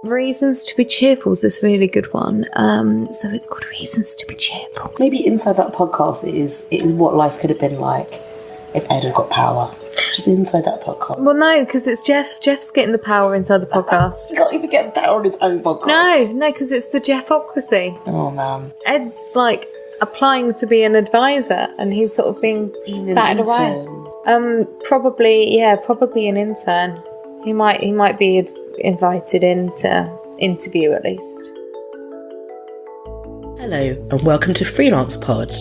Reasons to be Cheerful is this really good one. So it's called Reasons to be Cheerful. Maybe inside that podcast it is what life could have been like if Ed had got power. Just inside that podcast. Well, no, because it's Jeff. Jeff's getting the power inside the podcast. He can't even get the power on his own podcast. No, because it's the Jeffocracy. Oh, man. Ed's like applying to be an advisor, and he's sort of being batted away. Probably an intern. He might be invited in to interview at least. Hello and welcome to Freelance Pod.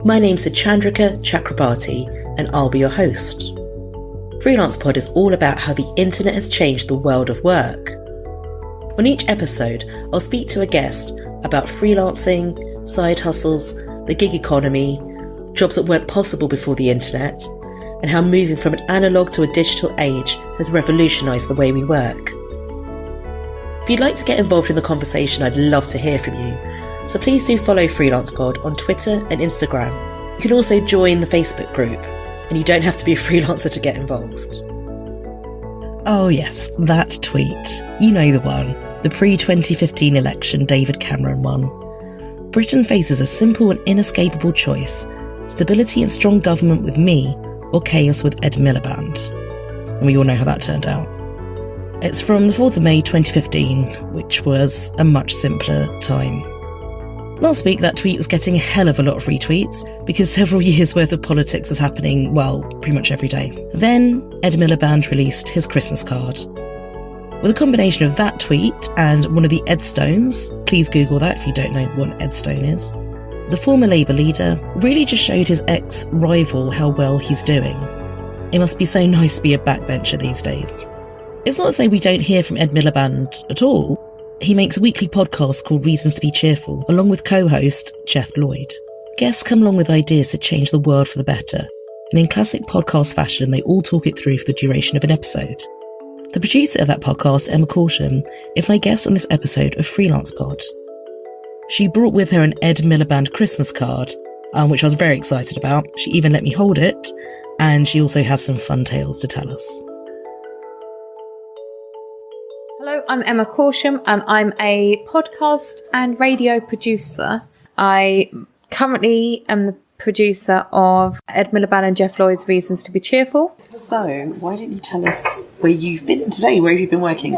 My name's Chandrika Chakrabarti and I'll be your host. Freelance Pod is all about how the internet has changed the world of work. On each episode, I'll speak to a guest about freelancing, side hustles, the gig economy, jobs that weren't possible before the internet, and how moving from an analogue to a digital age has revolutionised the way we work. If you'd like to get involved in the conversation, I'd love to hear from you. So please do follow Freelance Pod on Twitter and Instagram. You can also join the Facebook group, and you don't have to be a freelancer to get involved. Oh yes, that tweet. You know the one. The pre-2015 election David Cameron won. Britain faces a simple and inescapable choice: stability and strong government with me, or chaos with Ed Miliband. And we all know how that turned out. It's from the 4th of May 2015, which was a much simpler time. Last week that tweet was getting a hell of a lot of retweets because several years worth of politics was happening, well, pretty much every day. Then Ed Miliband released his Christmas card. With a combination of that tweet and one of the Ed Stones, please Google that if you don't know what an Ed Stone is, the former Labour leader really just showed his ex-rival how well he's doing. It must be so nice to be a backbencher these days. It's not to say we don't hear from Ed Miliband at all. He makes a weekly podcast called Reasons to be Cheerful, along with co-host Jeff Lloyd. Guests come along with ideas to change the world for the better, and in classic podcast fashion, they all talk it through for the duration of an episode. The producer of that podcast, Emma Caution, is my guest on this episode of Freelance Pod. She brought with her an Ed Miliband Christmas card, which I was very excited about. She even let me hold it, and she also has some fun tales to tell us. Hello, I'm Emma Caution and I'm a podcast and radio producer. I currently am the producer of Ed Miliband and Jeff Lloyd's Reasons to be Cheerful. So, why don't you tell us where you've been today? Where have you been working?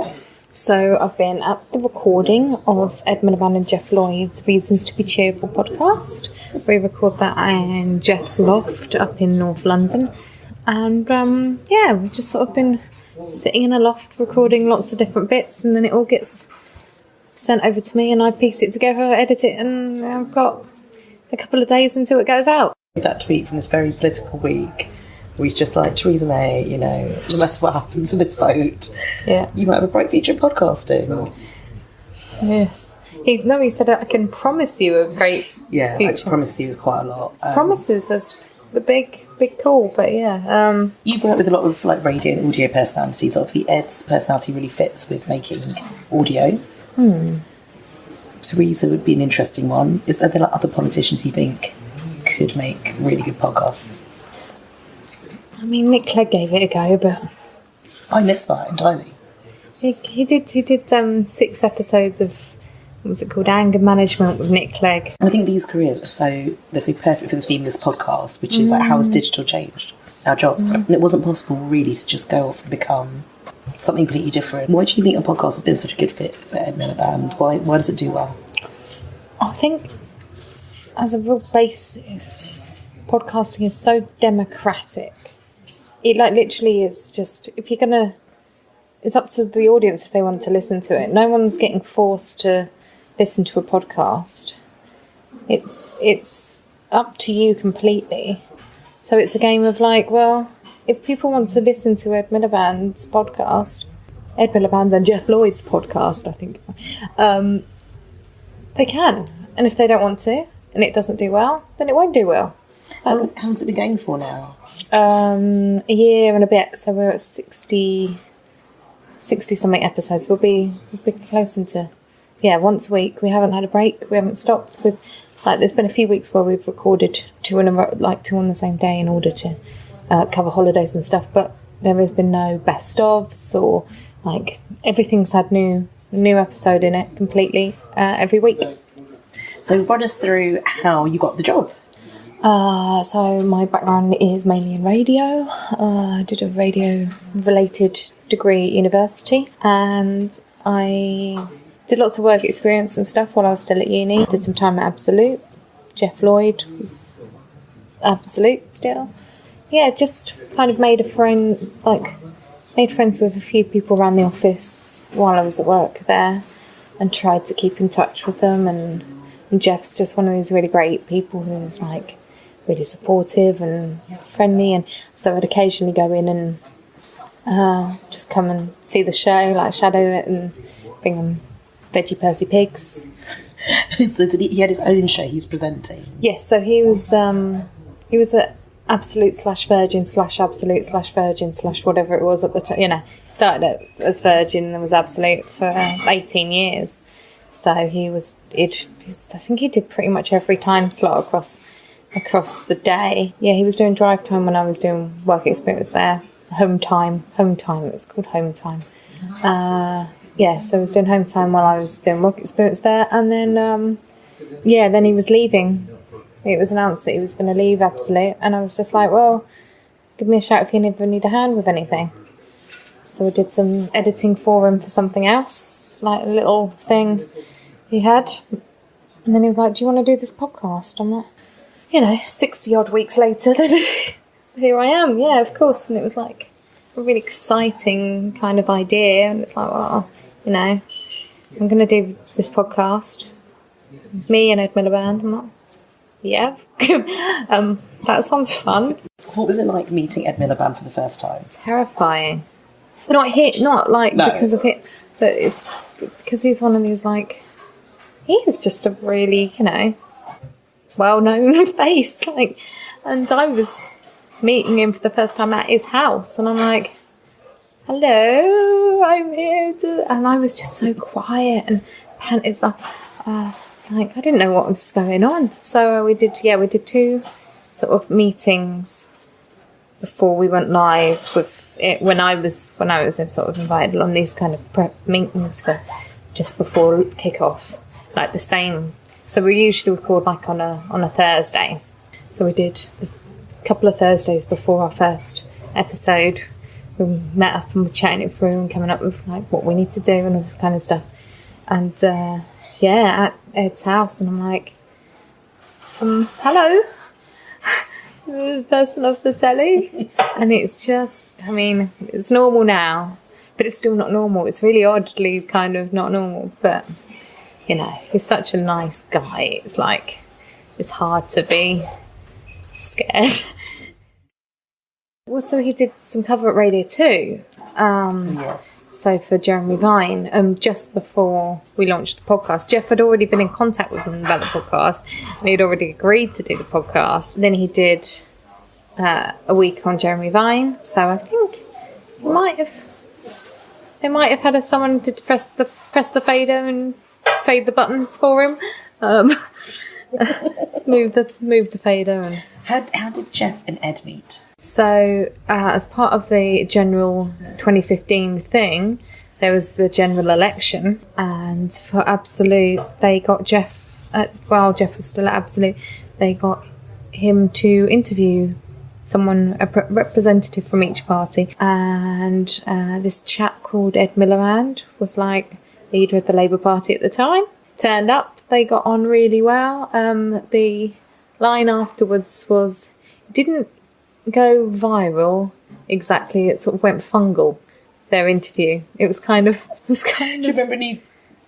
So, I've been at the recording of Ed Miliband and Jeff Lloyd's Reasons to be Cheerful podcast. We record that in Jeff's loft up in North London. And, we've just sort of been sitting in a loft recording lots of different bits, and then it all gets sent over to me and I piece it together, edit it, and I've got a couple of days until it goes out. That tweet from this very political week where he's just like, Theresa May, you know, no matter what happens with this vote, you might have a bright future in podcasting. Yes. He said, I can promise you a great future. I promise you is quite a lot. Promises is the big call, but You've worked with a lot of like radio and audio personalities. Obviously Ed's personality really fits with making audio. Theresa would be an interesting one. Are there like other politicians you think could make really good podcasts? I mean, Nick Clegg gave it a go, but I missed that entirely. He did 6 episodes of, what was it called, Anger Management with Nick Clegg. I think these careers they're so perfect for the theme of this podcast, which is like, how has digital changed our jobs? And it wasn't possible really to just go off and become something completely different. Why do you think a podcast has been such a good fit for Ed Miliband? Why does it do well? I think as a real basis, podcasting is so democratic. It like literally is just, if you're going to, it's up to the audience if they want to listen to it. No one's getting forced to listen to a podcast. It's up to you completely. So it's a game of like, well, if people want to listen to Ed Miliband's podcast, Ed Miliband and Jeff Lloyd's podcast, I think, they can. And if they don't want to, and it doesn't do well, then it won't do well. How long's it been going for now? A year and a bit. So we're at 60 something episodes. We'll be close to once a week. We haven't had a break. We haven't stopped. There's been a few weeks where we've recorded two on the same day in order to cover holidays and stuff. But there has been no best ofs or like everything's had new a new episode in it completely every week. So run us through how you got the job. So my background is mainly in radio. I did a radio-related degree at university, and I did lots of work experience and stuff while I was still at uni. Did some time at Absolute. Jeff Lloyd was Absolute still. Yeah, just kind of made friends with a few people around the office while I was at work there, and tried to keep in touch with them. And Jeff's just one of these really great people who's like really supportive and friendly, and so I'd occasionally go in and just come and see the show, like shadow it, and bring them veggie Percy pigs. So he had his own show he was presenting? Yes, so he was at Absolute/Virgin/Absolute/Virgin/ whatever it was at the time. Started as Virgin and then was Absolute for 18 years. So I think he did pretty much every time slot across the day. Yeah, he was doing drive time when I was doing work experience there. Home time, it was called home time. So I was doing home time while I was doing work experience there, and then then he was leaving. It was announced that he was going to leave Absolute, and I was just like, well, give me a shout if you ever need a hand with anything. So I did some editing for him for something else, like a little thing he had, and then he was like, do you want to do this podcast? I'm like, 60 odd weeks later, then here I am. Yeah, of course. And it was like a really exciting kind of idea, and it's like, well, I'm going to do this podcast. It's me and Ed Miliband. I'm like, yeah, that sounds fun. So what was it like meeting Ed Miliband for the first time? Terrifying. Not because of it, but it's because he's one of these, like, he's just a really, well-known face. And I was meeting him for the first time at his house, and I'm like, hello, I'm here and I was just so quiet and panted up. I didn't know what was going on. So we did 2 sort of meetings before we went live with it, when I was sort of invited on these kind of prep meetings for just before kick-off, like the same. So we usually record like on a Thursday. So we did a couple of Thursdays before our first episode. We met up and we're chatting it through and coming up with like what we need to do and all this kind of stuff. And at Ed's house, and I'm like, hello, the person off the telly. And it's just, it's normal now, but it's still not normal. It's really oddly kind of not normal, but he's such a nice guy. It's like, it's hard to be scared. Well, so he did some cover at radio too. Yes. So for Jeremy Vine, just before we launched the podcast, Jeff had already been in contact with him about the podcast, and he'd already agreed to do the podcast. Then he did a week on Jeremy Vine. So I think they might have had someone to press the fader and fade the buttons for him. Move the fader. And how did Jeff and Ed meet? So, as part of the general 2015 thing, there was the general election, and for Absolute, they got Jeff, while Jeff was still at Absolute, they got him to interview someone, a representative from each party, and this chap called Ed Miliband was like leader of the Labour Party at the time. Turned up, they got on really well. The line afterwards was, didn't go viral exactly, it sort of went fungal, their interview. It was kind of Do you remember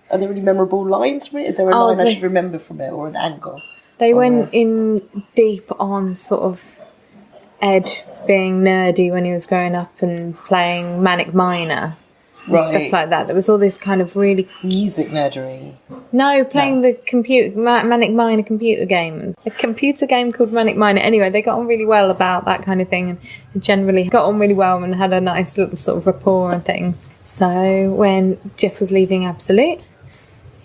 are there any memorable lines from it? Is there a line I should remember from it, or an angle? They went in deep on sort of Ed being nerdy when he was growing up and playing Manic Minor and stuff like that. There was all this kind of really music nerdery. No, playing the Manic Minor computer game. A computer game called Manic Minor. Anyway, they got on really well about that kind of thing, and generally got on really well and had a nice little sort of rapport and things. So when Jeff was leaving Absolute,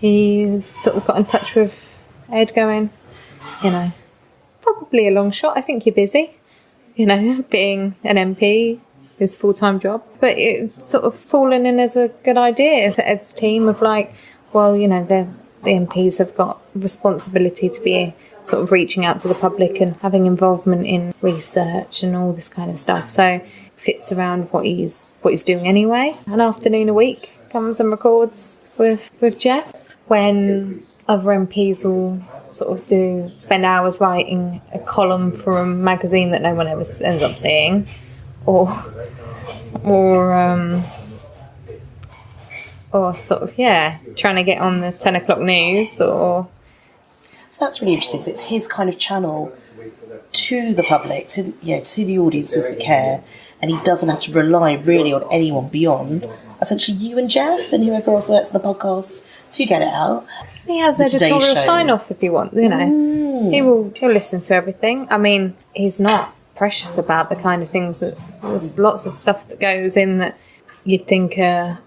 he sort of got in touch with Ed going, probably a long shot. I think you're busy. Being an MP, his full-time job. But it's sort of fallen in as a good idea to Ed's team of like, well, you know, the MPs have got responsibility to be sort of reaching out to the public and having involvement in research and all this kind of stuff. So fits around what he's doing anyway. An afternoon a week comes and records with Jeff, when other MPs will sort of spend hours writing a column for a magazine that no one ever ends up seeing, or sort of trying to get on the 10 o'clock news. Or so that's really interesting. So it's his kind of channel to the public, to the audiences that care, and he doesn't have to rely really on anyone beyond essentially you and Jeff and whoever else works on the podcast to get it out. He has editorial sign-off if he wants, you know. He'll listen to everything. I mean, he's not precious about the kind of things that... There's lots of stuff that goes in that you'd think an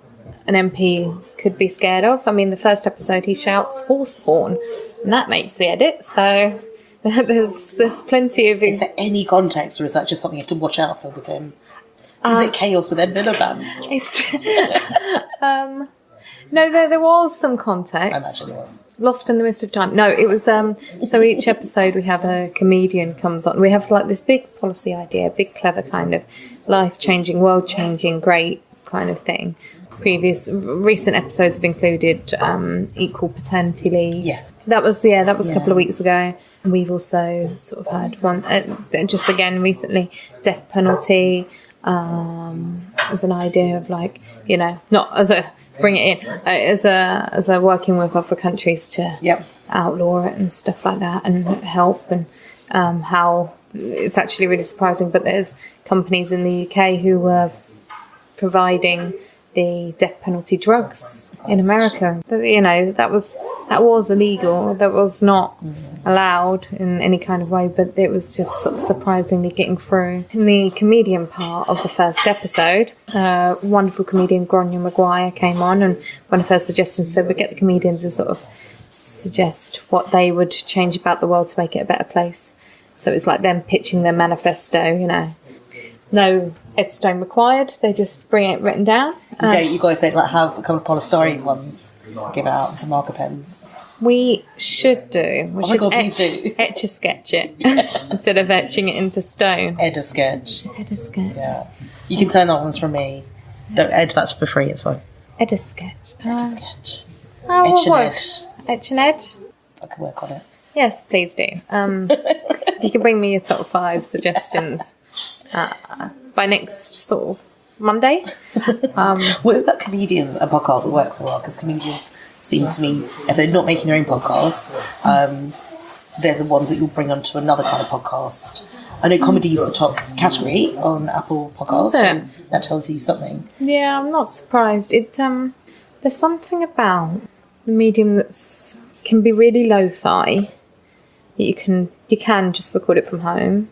MP could be scared of. I mean, the first episode he shouts horse porn, and that makes the edit, so there's plenty of... Is there any context, or is that just something you have to watch out for with him? Is it chaos with Ed Miliband? No, there was some context. I imagine there was. Lost in the Mist of Time. No, it was... so each episode we have a comedian comes on. We have like this big policy idea, big clever kind of life-changing, world-changing, great kind of thing. Recent episodes have included equal paternity leave. Yes. That was a couple of weeks ago. And we've also sort of had one, just again recently, death penalty, as an idea of like, you know, not as a... bring it in as a working with other countries to outlaw it and stuff like that and help, and how it's actually really surprising, but there's companies in the UK who were providing the death penalty drugs in America. You know, that was illegal. That was not allowed in any kind of way, but it was just sort of surprisingly getting through. In the comedian part of the first episode, wonderful comedian Gráinne Maguire came on, and one of her suggestions, so we get the comedians to sort of suggest what they would change about the world to make it a better place. So it's like them pitching their manifesto, you know. No headstone required, they just bring it written down. You guys don't have a couple of polystyrene ones to give out, some marker pens? We should do. We should please do. Etch a sketch it instead of etching it into stone. Ed a sketch. Ed a sketch. Yeah. You can turn that one's from me. Don't Ed, that's for free, it's fine. Ed a sketch. Ed a sketch. Etch an Ed. Etch an Ed? I can work on it. Yes, please do. You can bring me your top 5 suggestions by next sort of Monday. What is about comedians and podcasts that work so well? Because comedians seem to me, if they're not making their own podcasts, they're the ones that you'll bring onto another kind of podcast. I know comedy is the top category on Apple Podcasts, and that tells you something. Yeah, I'm not surprised. There's something about the medium that's can be really lo-fi. You can just record it from home,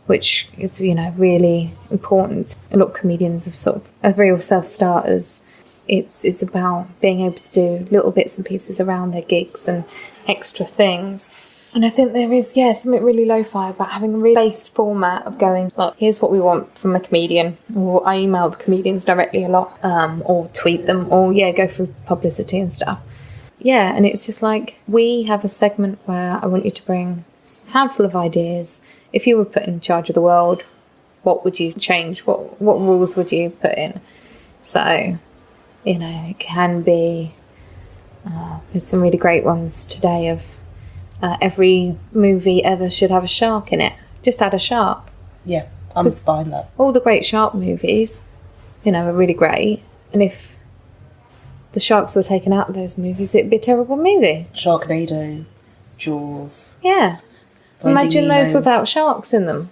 which is, you know, really important. A lot of comedians are real self-starters. It's about being able to do little bits and pieces around their gigs and extra things. And I think there is, something really lo-fi about having a really base format of going, look, here's what we want from a comedian. Or I email the comedians directly a lot, or tweet them, or go through publicity and stuff. Yeah, and it's just like, we have a segment where I want you to bring a handful of ideas. If you were put in charge of the world, what would you change? What rules would you put in? So, you know, it can be, there's some really great ones today of every movie ever should have a shark in it. Just add a shark. Yeah, I'm behind that. All the great shark movies, you know, are really great. And if the sharks were taken out of those movies, it'd be a terrible movie. Sharknado, Jaws. Yeah. Imagine those without sharks in them.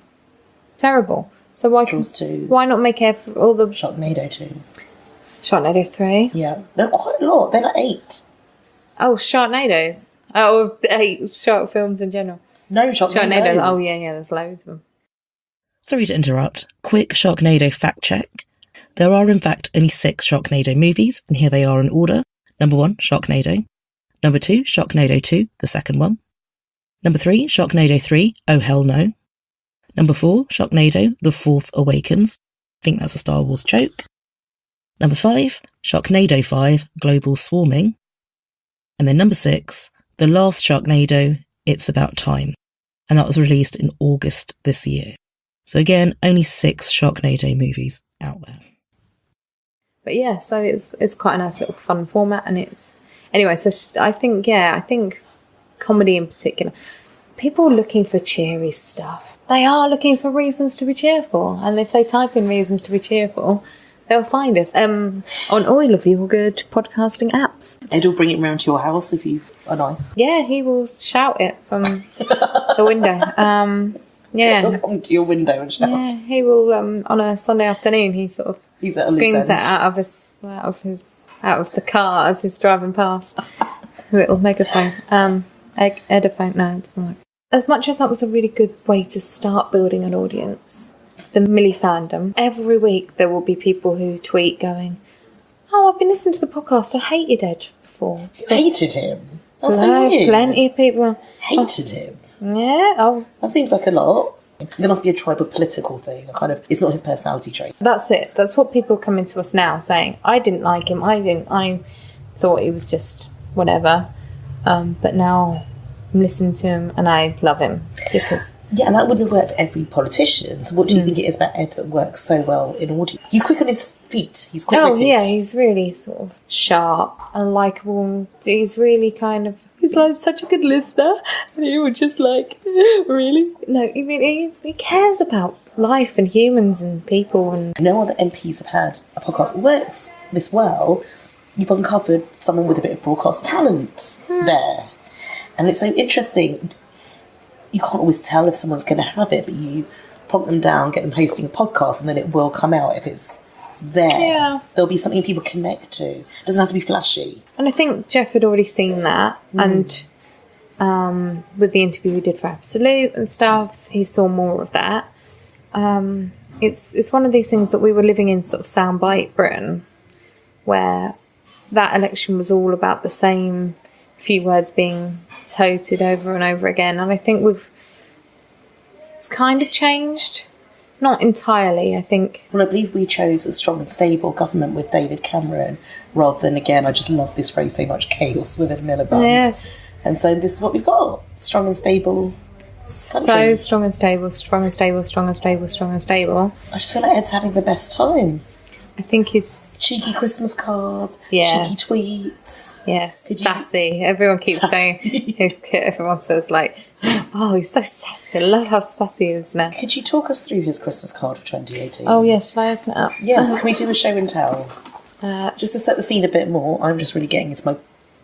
Terrible. So Jaws 2. Why not make all the... Sharknado 2. Sharknado 3. Yeah. They're quite a lot. They're like 8. Oh, Sharknados. Oh, 8 shark films in general. No, Sharknados. Oh, yeah, there's loads of them. Sorry to interrupt. Quick Sharknado fact check. There are, in fact, only 6 Sharknado movies, and here they are in order. Number 1, Sharknado. Number 2, Sharknado 2, the second one. Number 3, Sharknado 3, Oh Hell No. Number 4, Sharknado, The Fourth Awakens. think that's a Star Wars joke. Number 5, Sharknado 5, Global Swarming. And then number 6, the last Sharknado, It's About Time. And that was released in August this year. So again, only 6 Sharknado movies out there. But yeah, so it's quite a nice little fun format, and it's... Anyway, so I think comedy in particular, people are looking for cheery stuff. They are looking for reasons to be cheerful, and if they type in reasons to be cheerful, they'll find us on all of your good podcasting apps. Ed will bring it round to your house if you are nice. Yeah, he will shout it from the window. Yeah, He'll come to your window and shout. Yeah, he will. On a Sunday afternoon, he sort of screams it out of the car as he's driving past. A little megaphone, Edaphone. No, it doesn't work. As much as that was a really good way to start building an audience, the Millie fandom. Every week there will be people who tweet going, "Oh, I've been listening to the podcast. I hated Ed before." You hated him? That's so weird. Plenty of people hated him. Yeah. Oh, that seems like a lot. There must be a tribal political thing. It's not his personality trait. That's it. That's what people come into us now saying. I didn't like him. I thought he was just whatever. But now I'm listening to him and I love him because... Yeah, and that wouldn't have worked for every politician. So what do you think it is about Ed that works so well in audience? He's quick on his feet. He's quick-witted. Oh, yeah, he's really sort of sharp and likeable. He's really kind of... He's like such a good listener. And he would just like, really? No, I mean, he cares about life and humans and people. And no other MPs have had a podcast that works this well. You've uncovered someone with a bit of broadcast talent there. And it's so interesting. You can't always tell if someone's going to have it, but you prompt them down, get them hosting a podcast, and then it will come out if it's there. Yeah. There'll be something people connect to. It doesn't have to be flashy. And I think Jeff had already seen that, and with the interview we did for Absolute and stuff, he saw more of that. It's one of these things that we were living in sort of soundbite Britain, where that election was all about the same few words being toted over and over again, and I think it's kind of changed. Not entirely, I think. Well, I believe we chose a strong and stable government with David Cameron rather than, again, I just love this phrase so much, chaos with Ed Miliband. Yes. And so this is what we've got. Strong and stable country. So strong and stable, strong and stable, strong and stable, strong and stable. I just feel like Ed's having the best time. I think his... Cheeky Christmas cards, yes. Cheeky tweets. Yes, sassy. Everyone keeps saying... Everyone says, like, oh, he's so sassy. I love how sassy he is now. Could you talk us through his Christmas card for 2018? Oh, yes. Shall I open it up? Yes. Can we do a show and tell? Just to set the scene a bit more, I'm just really getting into my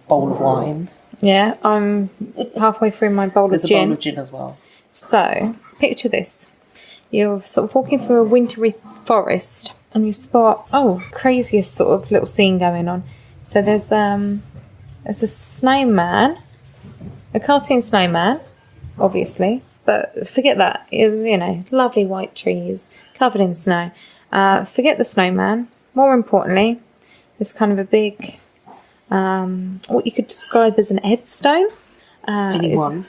bowl of wine. Yeah, I'm halfway through my bowl of gin. There's a bowl of gin as well. So, picture this. You're sort of walking through a wintry forest and you spot, craziest sort of little scene going on. So there's a snowman, a cartoon snowman, obviously, but forget that. Lovely white trees covered in snow. Forget the snowman. More importantly, there's kind of a big, what you could describe as an headstone. Anyone?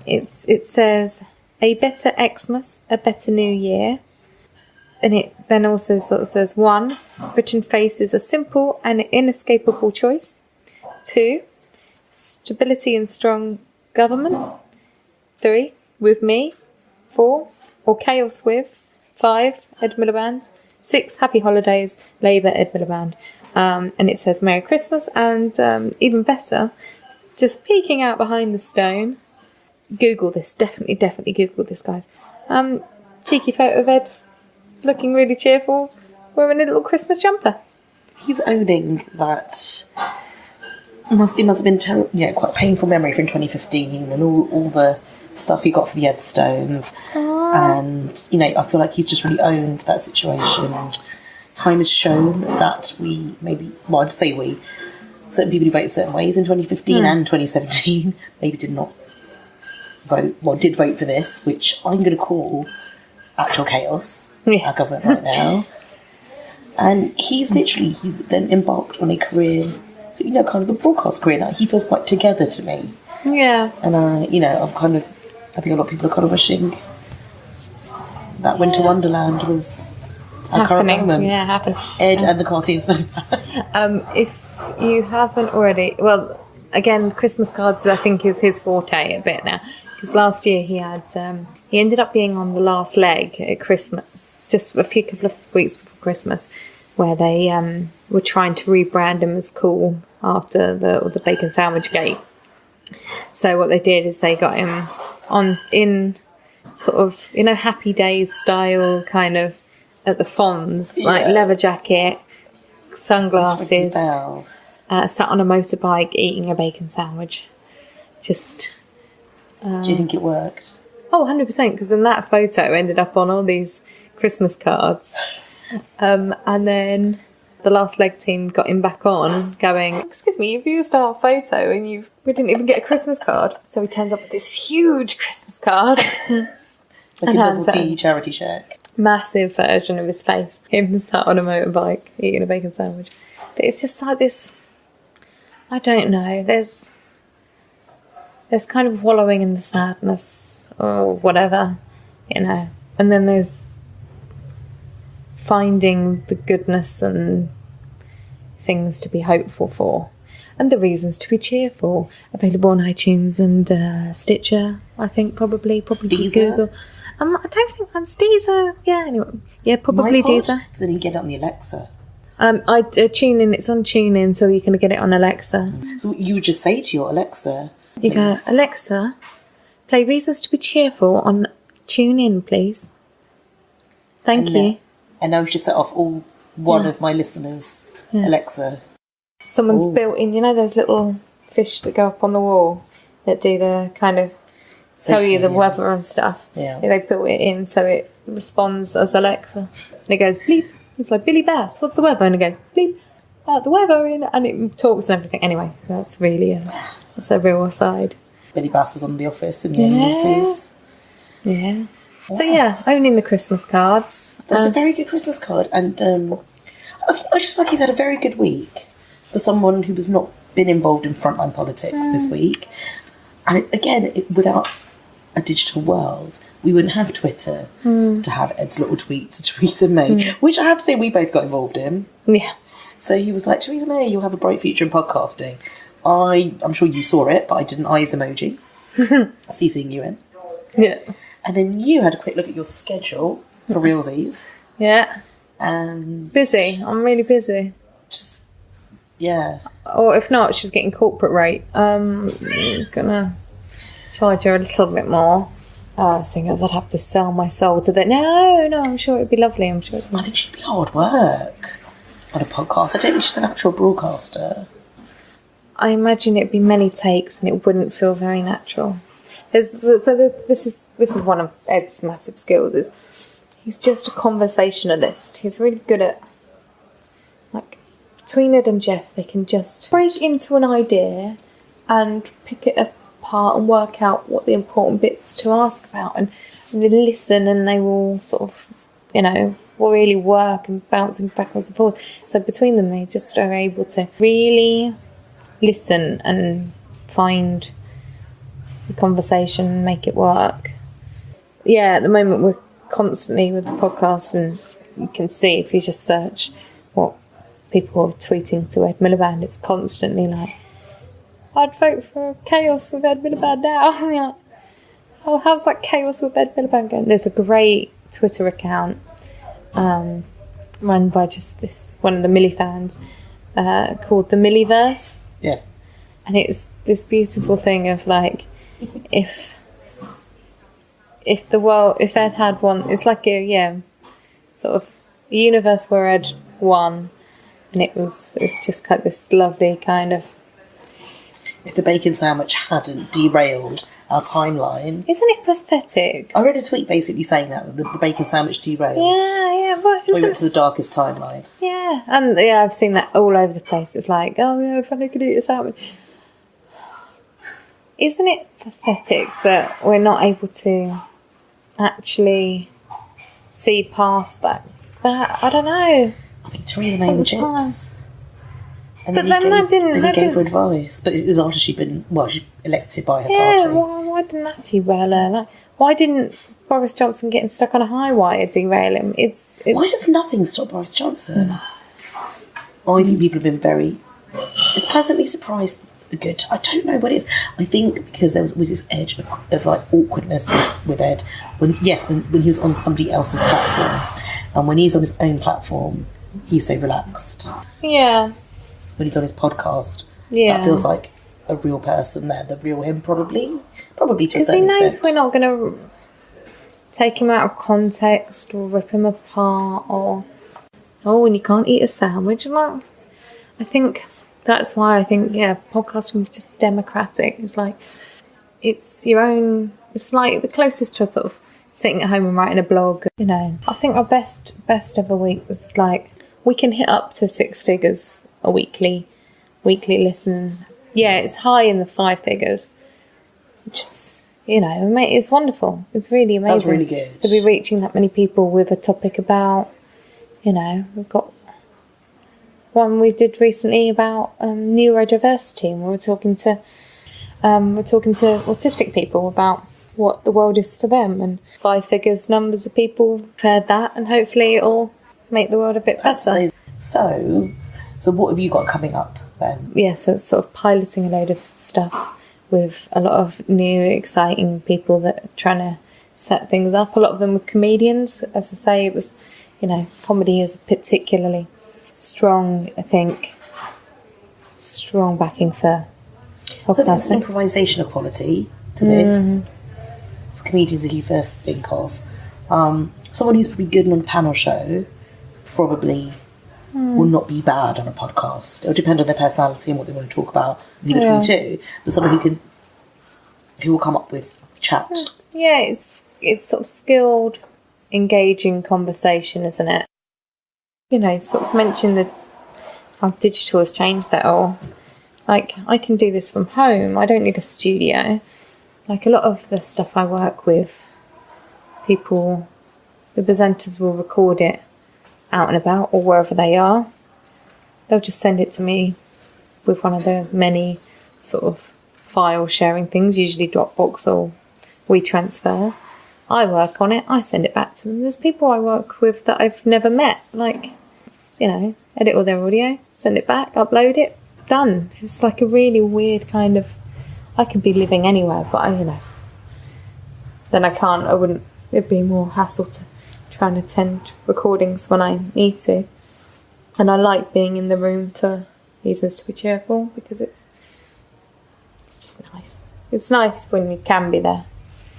It says, "A better Xmas, a better New Year." And it then also sort of says, 1, Britain faces a simple and inescapable choice. 2, stability and strong government. 3, with me. 4, or chaos with. 5, Ed Miliband. 6, happy holidays, Labour, Ed Miliband. And it says Merry Christmas, and even better, just peeking out behind the stone. Google this, definitely Google this, guys. Cheeky photo of Ed looking really cheerful, wearing a little Christmas jumper. He's owning that. It must have been quite a painful memory from 2015 and all the stuff he got for the Ed Stones. And, I feel like he's just really owned that situation. Time has shown that I'd say certain people who voted certain ways in 2015 and 2017 maybe did not vote, did vote for this, which I'm going to call actual chaos, our government right now. And he then embarked on a career, kind of a broadcast career. Now, he feels quite together to me. Yeah. And, I think a lot of people are kind of wishing that Winter Wonderland was Our current government. Yeah, happening. Ed and the cartoon snowman. If you haven't already, well, again, Christmas cards I think is his forte a bit now, because last year he ended up being on the last leg at Christmas, just a couple of weeks before Christmas, where they were trying to rebrand him as cool after the bacon sandwich gate. So what they did is they got him in sort of, Happy Days style kind of at the Fonz, like leather jacket, sunglasses, sat on a motorbike eating a bacon sandwich. Just... Do you think it worked? Oh, 100%, because then that photo ended up on all these Christmas cards. And then the last leg team got him back on going, excuse me, you've used our photo and we didn't even get a Christmas card. So he turns up with this huge Christmas card. Like a novelty charity check. Massive version of his face. Him sat on a motorbike eating a bacon sandwich. But it's just like this, I don't know, there's kind of wallowing in the sadness or whatever, and then there's finding the goodness and things to be hopeful for and the reasons to be cheerful. Available on iTunes and Stitcher, I think, probably Deezer? Google. I don't think that's Deezer. Yeah, anyway. Yeah, probably Deezer. Because then you can get it on the Alexa. I tune in. It's on TuneIn, so you can get it on Alexa. So you would just say to your Alexa, you go, Alexa, play Reasons to be Cheerful on TuneIn, please. Thank you. And now we've just set off all one of my listeners' Alexa. Someone's built in, those little fish that go up on the wall that do the kind of tell you the weather and stuff. Yeah. They built it in so it responds as Alexa. And it goes, bleep. It's like, Billy Bass, what's the weather? And it goes, bleep, the weather. And it talks and everything. Anyway, that's really that's a real aside. Billy Bass was on The Office in the early 90s. Yeah. So, owning the Christmas cards. That's a very good Christmas card. And I just feel like he's had a very good week for someone who has not been involved in frontline politics this week. And without a digital world, we wouldn't have Twitter to have Ed's little tweets to Theresa May, which I have to say we both got involved in. Yeah. So he was like, Theresa May, you'll have a bright future in podcasting. I'm sure you saw it, but I did an eyes emoji. CCing you in. Yeah. And then you had a quick look at your schedule for realsies. Yeah. And... busy. I'm really busy. Just, yeah. Or if not, she's getting corporate rate. I'm gonna charge her a little bit more. Seeing as I'd have to sell my soul to that. No, I'm sure it'd be lovely. I think she'd be hard work on a podcast. I don't think she's a natural broadcaster. I imagine it'd be many takes and it wouldn't feel very natural. This is one of Ed's massive skills. Is he's just a conversationalist. He's really good at, like, between Ed and Jeff, they can just break into an idea and pick it apart and work out what the important bits to ask about, and they listen and they will sort of, will really work and bouncing backwards and forwards. So between them, they just are able to really listen and find the conversation and make it work. Yeah, at the moment we're constantly with the podcast, and you can see if you just search what people are tweeting to Ed Miliband, it's constantly like, I'd vote for chaos with Ed Miliband now. I'm like, oh, how's that chaos with Ed Miliband going? There's a great Twitter account run by just one of the Millie fans called the Milliverse. Yeah. And it's this beautiful thing of like, if Ed had one, it's like sort of a universe where Ed won, and it's just like this lovely kind of. If the bacon sandwich hadn't derailed our timeline, isn't it pathetic? I read a tweet basically saying that the bacon sandwich derailed. Yeah, but we went to the darkest timeline. Yeah, and I've seen that all over the place. It's like, oh yeah, if I could eat a sandwich. Isn't it pathetic that we're not able to actually see past that? I don't know. I think Theresa May the chips. And but then that didn't. He gave her advice, but it was after she'd been she's elected by her party. Yeah, why didn't that derail her? Like, why didn't Boris Johnson getting stuck on a high wire derail him? It's why does nothing stop Boris Johnson? I think people have been very... It's pleasantly surprised. Good. I don't know what it is. I think because there was this edge of like awkwardness with Ed when he was on somebody else's platform, and when he's on his own platform, he's so relaxed. Yeah. When he's on his podcast, yeah, that feels like a real person there, the real him, probably to a certain extent. Because he knows we're not going to take him out of context or rip him apart and you can't eat a sandwich. I think. That's why I think, podcasting is just democratic. It's like, it's your own, it's like the closest to sort of sitting at home and writing a blog, you know. I think our best ever week was like, we can hit up to 6 figures a weekly listen. Yeah, it's high in the 5 figures, which is, you know, it's wonderful. It's really amazing. That's really good. To be reaching that many people with a topic about, you know, we've got one we did recently about neurodiversity, and we're talking to autistic people about what the world is for them, and 5 figures numbers of people have heard that, and hopefully it'll make the world a bit better. So what have you got coming up then? Yeah, so it's sort of piloting a load of stuff with a lot of new exciting people that are trying to set things up. A lot of them were comedians. As I say, it was, you know, comedy is particularly strong, I think, strong backing for podcasting. So there's an improvisational quality to this. It's comedians that you first think of. Someone who's probably good on a panel show probably will not be bad on a podcast. It'll depend on their personality and what they want to talk about and who they're talking to. But someone who will come up with chat. Yeah, it's sort of skilled, engaging conversation, isn't it? You know, sort of mention how digital has changed that all. Like, I can do this from home. I don't need a studio. Like, a lot of the stuff I work with, the presenters will record it out and about or wherever they are. They'll just send it to me with one of the many sort of file sharing things, usually Dropbox or WeTransfer. I work on it, I send it back to them. There's people I work with that I've never met, like, you know, edit all their audio, send it back, upload it, done. It's like a really weird kind of, I could be living anywhere, but then I wouldn't, it'd be more hassle to try and attend recordings when I need to. And I like being in the room for reasons to be cheerful, because it's just nice. It's nice when you can be there.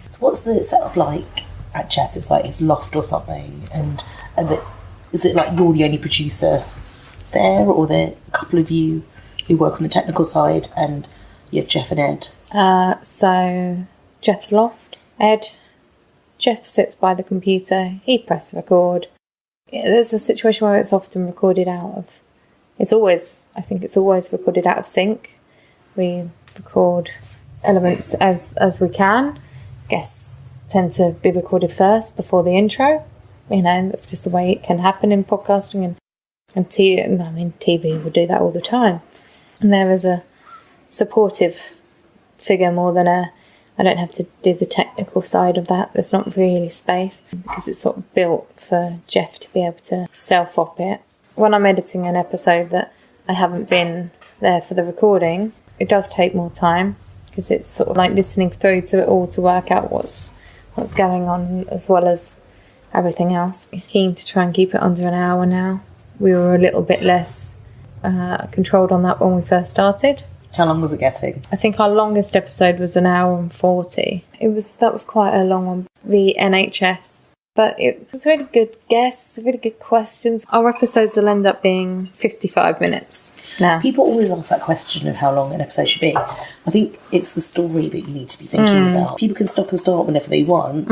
So what's the setup like at Jess? It's like it's loft or something, and is it like you're the only producer there, or are there a couple of you who work on the technical side, and you have Jeff and Ed? So Jeff's loft, Jeff sits by the computer, he presses record. There's a situation where it's often recorded out of, I think it's always recorded out of sync. We record elements as we can. Guests tend to be recorded first before the intro. You know, and that's just the way it can happen in podcasting and TV. I mean, TV would do that all the time. And there is a supportive figure more than I don't have to do the technical side of that. There's not really space because it's sort of built for Jeff to be able to self-op it. When I'm editing an episode that I haven't been there for the recording, it does take more time, because it's sort of like listening through to it all to work out what's going on, as well as everything else. Keen to try and keep it under an hour now. We were a little bit less controlled on that when we first started. How long was it getting? I think our longest episode was an hour and 40. That was quite a long one. The NHS. But it was really good guests, really good questions. Our episodes will end up being 55 minutes now. People always ask that question of how long an episode should be. I think it's the story that you need to be thinking about. People can stop and start whenever they want.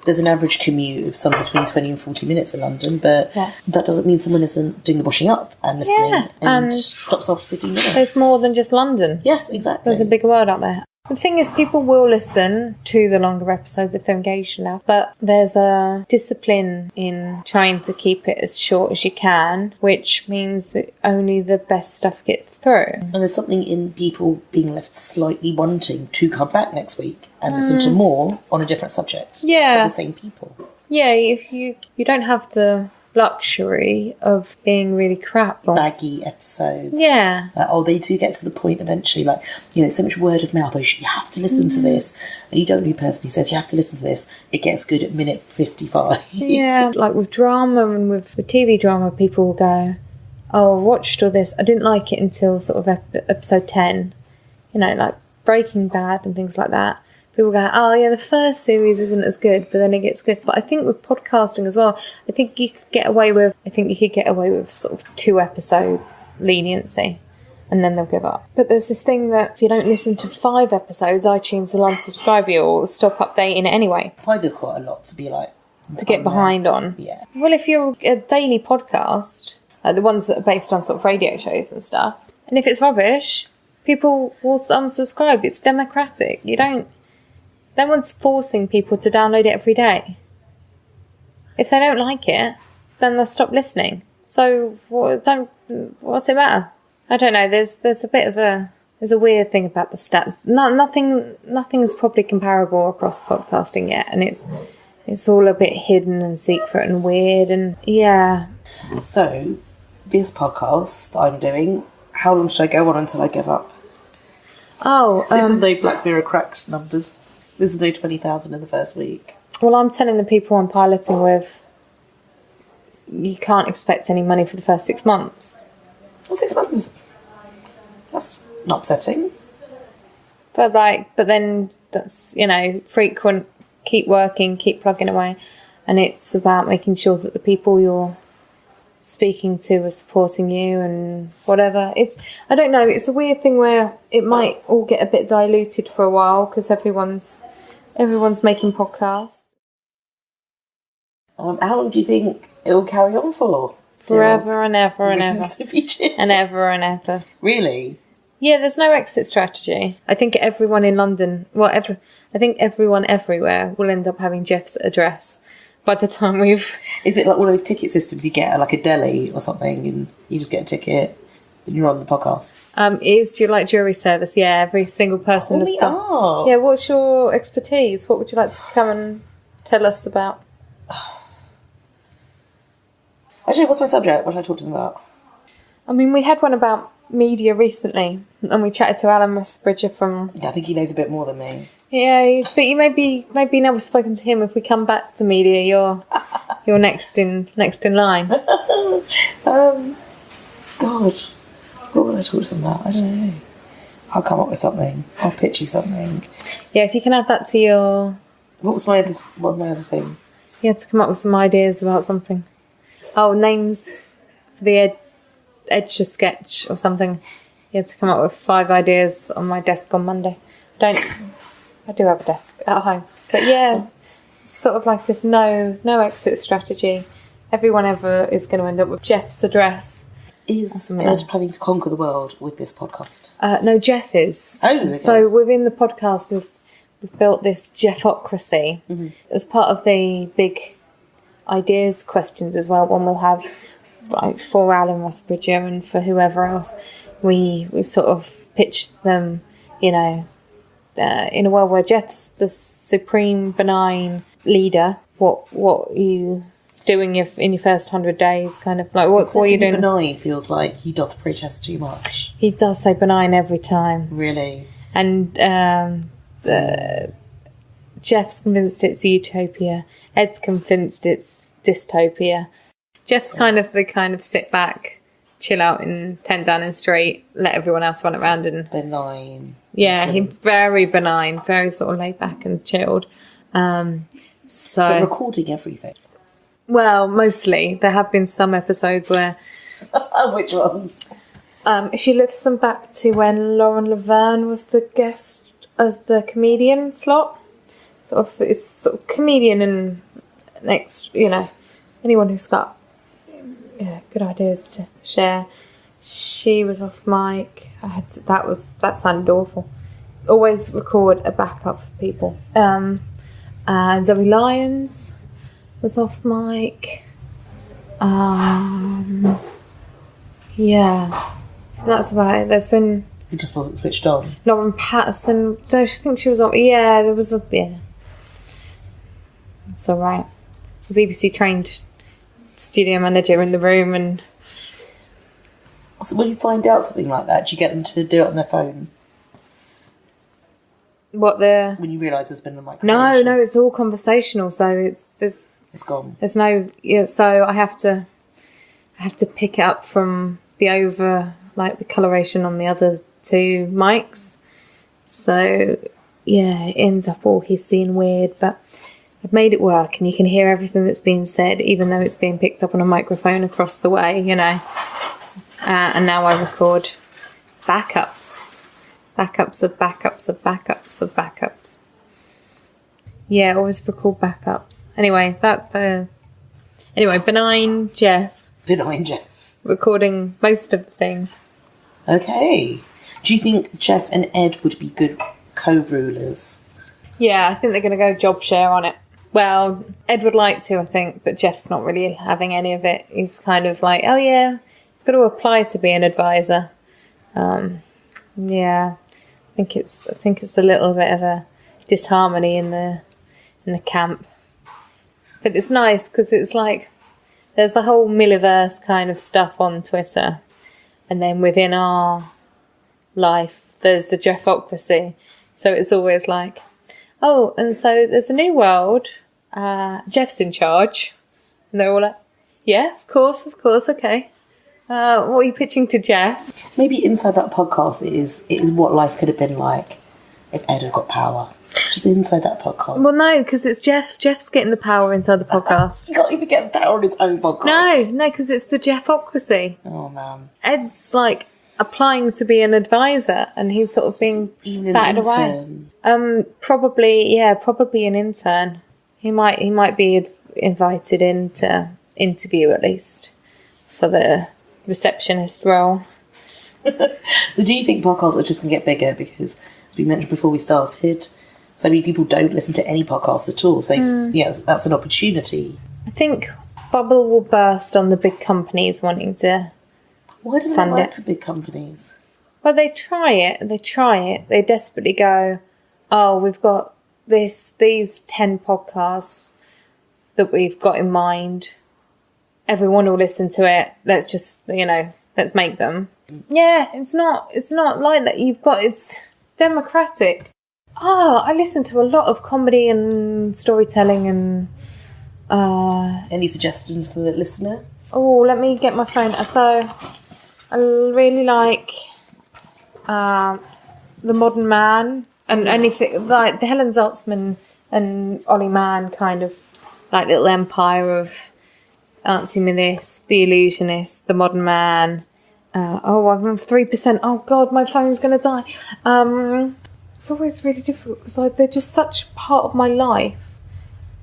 There's an average commute of somewhere between 20 and 40 minutes in London, but that doesn't mean someone isn't doing the washing up and listening and stops off 15 minutes. There's more than just London. Yes, exactly. There's a big world out there. The thing is, people will listen to the longer episodes if they're engaged enough, but there's a discipline in trying to keep it as short as you can, which means that only the best stuff gets through. And there's something in people being left slightly wanting to come back next week and listen to more on a different subject. Yeah. The same people. Yeah, if you don't have the luxury of being really crap on Baggy episodes. Yeah. They do get to the point eventually, like, so much word of mouth, you have to listen to this. And you don't know the person who says you have to listen to this. It gets good at minute 55. Yeah, like with drama and with TV drama, people will go, oh, I watched all this. I didn't like it until sort of episode 10. Like Breaking Bad and things like that. People go, oh yeah, the first series isn't as good, but then it gets good. But I think with podcasting as well, I think you could get away with sort of 2 episodes leniency, and then they'll give up. But there's this thing that if you don't listen to 5 episodes, iTunes will unsubscribe you or stop updating it anyway. 5 is quite a lot to be like... To get behind on. Yeah. Well, if you're a daily podcast, the ones that are based on sort of radio shows and stuff, and if it's rubbish, people will unsubscribe. It's democratic. No one's forcing people to download it every day. If they don't like it, then they'll stop listening. So what's it matter? I don't know. There's a weird thing about the stats. Nothing's probably comparable across podcasting yet, and it's all a bit hidden and secret and weird, and yeah. So this podcast that I'm doing, how long should I go on until I give up? Oh, this is no Black Mirror cracked numbers. This is no 20,000 in the first week. Well, I'm telling the people I'm piloting with, you can't expect any money for the first 6 months. Well, 6 months that's not upsetting. But then that's, frequent, keep working, keep plugging away. And it's about making sure that the people you're speaking to are supporting you and whatever. I don't know, it's a weird thing where it might all get a bit diluted for a while because everyone's making podcasts. How long do you think it will carry on for? Forever and ever and ever. And ever and ever. Really? Yeah, there's no exit strategy. I think everyone in London, I think everyone everywhere will end up having Jeff's address by the time we've... Is it like one of those ticket systems you get at like a deli or something and you just get a ticket and you're on the podcast? Do you like jury service? Yeah, every single person has got... Yeah, what's your expertise? What would you like to come and tell us about? Actually, what's my subject? What should I talk to them about? I mean, we had one about media recently and we chatted to Alan Rusbridger from... Yeah, I think he knows a bit more than me. Yeah, but you maybe never spoken to him. If we come back to media, you're next in line. God, what would I talk to them about? I don't know. I'll come up with something. I'll pitch you something. Yeah, if you can add that to your... What was my other thing? You had to come up with some ideas about something. Oh, names for the Edger sketch or something. You had to come up with 5 ideas on my desk on Monday. I do have a desk at home. But yeah, it's sort of like this no exit strategy. Everyone ever is going to end up with Jeff's address. Is Ed planning to conquer the world with this podcast? No, Jeff is. Oh, okay. So within the podcast, we've built this Jeffocracy as part of the big ideas questions as well. One we'll have for Alan Rusbridger and for whoever else. We sort of pitched them, in a world where Jeff's the supreme benign leader. What are you doing in your first 100 days? Kind of like what are you doing? Benign feels like he doth protest too much. He does say benign every time. Really? And Jeff's convinced it's utopia. Ed's convinced it's dystopia. Jeff's kind of sit back, chill out in 10 Downing Street, let everyone else run around and... Benign. Yeah, he's very benign, very sort of laid back and chilled. But recording everything. Well, mostly. There have been some episodes where... Which ones? If you listen back to when Lauren Laverne was the guest as the comedian slot, it's sort of comedian and next, anyone who's got good ideas to share. She was off mic. That sounded awful. always record a backup for people. And Zoe Lyons was off mic. Yeah, that's about it. There's been... It just wasn't switched on. Lauren Patterson, I think she was on... Yeah, there was a... Yeah. It's all right. The BBC trained studio manager in the room and... So when you find out something like that, do you get them to do it on their phone? What the... When you realise there's been a microphone. No, it's all conversational, so it's gone. There's no... Yeah, so I have to pick it up from the the coloration on the other two mics. So, yeah, it ends up all hissy and weird, but I've made it work and you can hear everything that's being said, even though it's being picked up on a microphone across the way, you know. And now I record backups. Backups of backups of backups of backups. Yeah, always record backups. Anyway, benign Jeff. Benign Jeff. Recording most of the things. Okay. Do you think Jeff and Ed would be good co-rulers? Yeah, I think they're going to go job share on it. Well, Ed would like to, I think, but Jeff's not really having any of it. He's kind of like, oh yeah, you've got to apply to be an advisor. Yeah, I think it's a little bit of a disharmony in the camp. But it's nice because it's like there's the whole Milliverse kind of stuff on Twitter, and then within our life there's the Jeffocracy. So it's always like, oh, and so there's a new world. Jeff's in charge, and they're all like, yeah, of course, okay. What are you pitching to Jeff? Maybe inside that podcast it is what life could have been like if Ed had got power. Just inside that podcast. Well, no, because it's Jeff. Jeff's getting the power inside the podcast. He can't even get the power on his own podcast. No, because it's the Jeffocracy. Oh, man. Ed's like applying to be an advisor, and he's sort of being batted away. Probably an intern. He might be invited in to interview at least for the receptionist role. So do you think podcasts are just going to get bigger? Because, as we mentioned before we started, so many people don't listen to any podcasts at all. So, yes, that's an opportunity. I think bubble will burst on the big companies wanting to Why does that work for big companies? Well, they try it. They desperately go, oh, we've got these 10 podcasts that we've got in mind. Everyone will listen to it. Let's just, let's make them. Yeah, it's not like that. It's democratic. I listen to a lot of comedy and storytelling and... Any suggestions for the listener? Oh, let me get my phone. So, I really like The Modern Man and anything like the Helen Zaltzman and Ollie Mann kind of like little empire of Answer Me This, The Illusionist, The Modern Man. I'm 3%. Oh God, my phone's gonna die. It's always really difficult because they're just such part of my life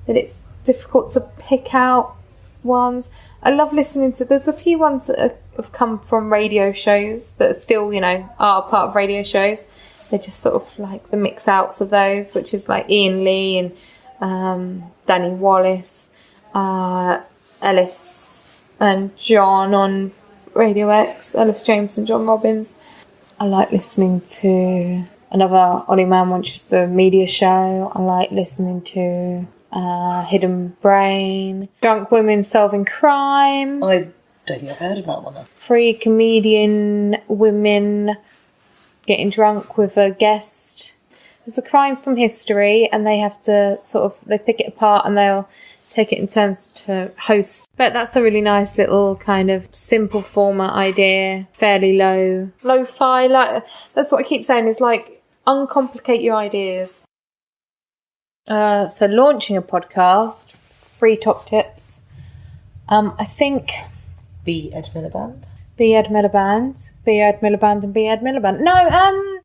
that it's difficult to pick out ones. I love listening to... There's a few ones that have come from radio shows that are still, are part of radio shows. They're just sort of like the mix-outs of those, which is like Ian Lee and Danny Wallace, Ellis and John on Radio X, Ellis James and John Robbins. I like listening to another Ollie Mann one, which is the media show. I like listening to... Hidden Brain, Drunk Women Solving Crime. I don't think I've heard of that one. Free comedian women getting drunk with a guest. There's a crime from history, and they have to they pick it apart and they'll take it in turns to host. But that's a really nice little kind of simple format idea, fairly lo-fi. Like that's what I keep saying is like uncomplicate your ideas. So launching a podcast, 3 top tips. I think... Be Ed Miliband. Be Ed Miliband. Be Ed Miliband and be Ed Miliband. No,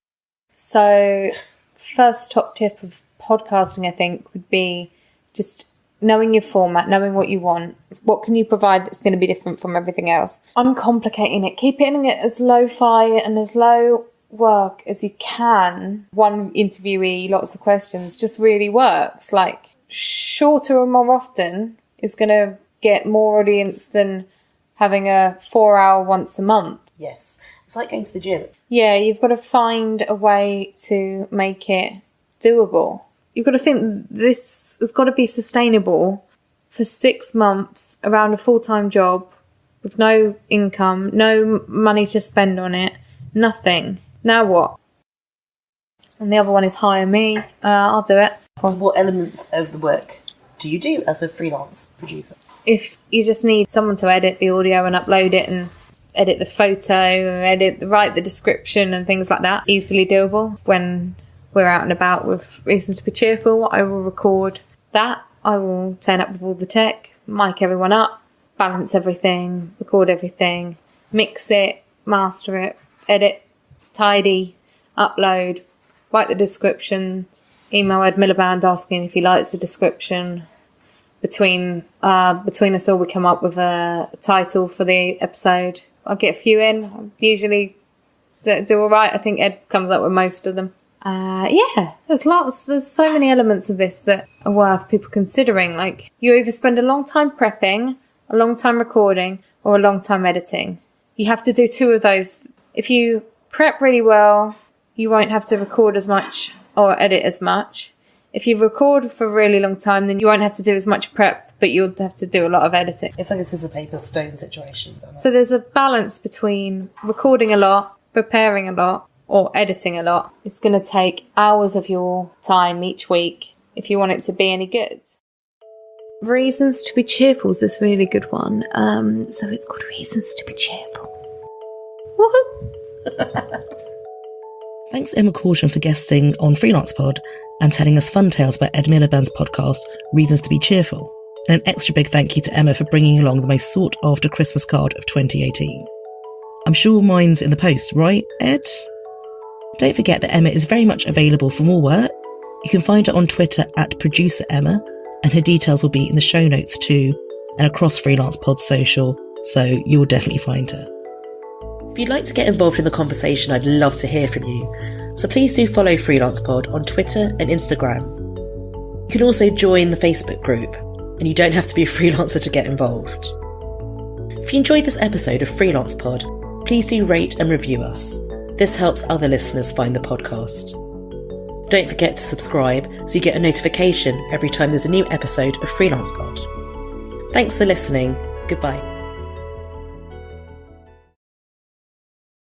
so first top tip of podcasting, I think, would be just knowing your format, knowing what you want. What can you provide that's going to be different from everything else? Uncomplicating it. Keeping it as lo-fi and as low work as you can, one interviewee, lots of questions, just really works. Like, shorter and more often is going to get more audience than having a 4-hour once a month. Yes. It's like going to the gym. Yeah, you've got to find a way to make it doable. You've got to think this has got to be sustainable for 6 months around a full-time job with no income, no money to spend on it, nothing. Now what? And the other one is hire me. I'll do it. So what elements of the work do you do as a freelance producer? If you just need someone to edit the audio and upload it and edit the photo, write the description and things like that, easily doable. When we're out and about with Reasons to Be Cheerful, I will record that. I will turn up with all the tech, mic everyone up, balance everything, record everything, mix it, master it, edit, tidy, upload, write the descriptions, email Ed Miliband asking if he likes the description. Between us all, we come up with a title for the episode. I'll get a few in. I usually do all right. I think Ed comes up with most of them. There's so many elements of this that are worth people considering. Like, you either spend a long time prepping, a long time recording, or a long time editing. You have to do 2 of those. If you prep really well, you won't have to record as much or edit as much. If you record for a really long time, then you won't have to do as much prep, but you'll have to do a lot of editing. It's like a scissor, paper, stone situation. So there's a balance between recording a lot, preparing a lot, or editing a lot. It's going to take hours of your time each week if you want it to be any good. Reasons to Be Cheerful is this really good one. So it's called Reasons to Be Cheerful. Woohoo! Thanks Emma Caution for guesting on Freelance Pod and telling us fun tales about Ed Miliband's podcast, Reasons to Be Cheerful. And an extra big thank you to Emma for bringing along the most sought after Christmas card of 2018. I'm sure mine's in the post, right, Ed? Don't forget that Emma is very much available for more work. You can find her on Twitter at Producer Emma, and her details will be in the show notes too, and across Freelance Pod's social, so you'll definitely find her. If you'd like to get involved in the conversation, I'd love to hear from you. So please do follow Freelance Pod on Twitter and Instagram. You can also join the Facebook group, and you don't have to be a freelancer to get involved. If you enjoyed this episode of Freelance Pod, please do rate and review us. This helps other listeners find the podcast. Don't forget to subscribe so you get a notification every time there's a new episode of Freelance Pod. Thanks for listening. Goodbye.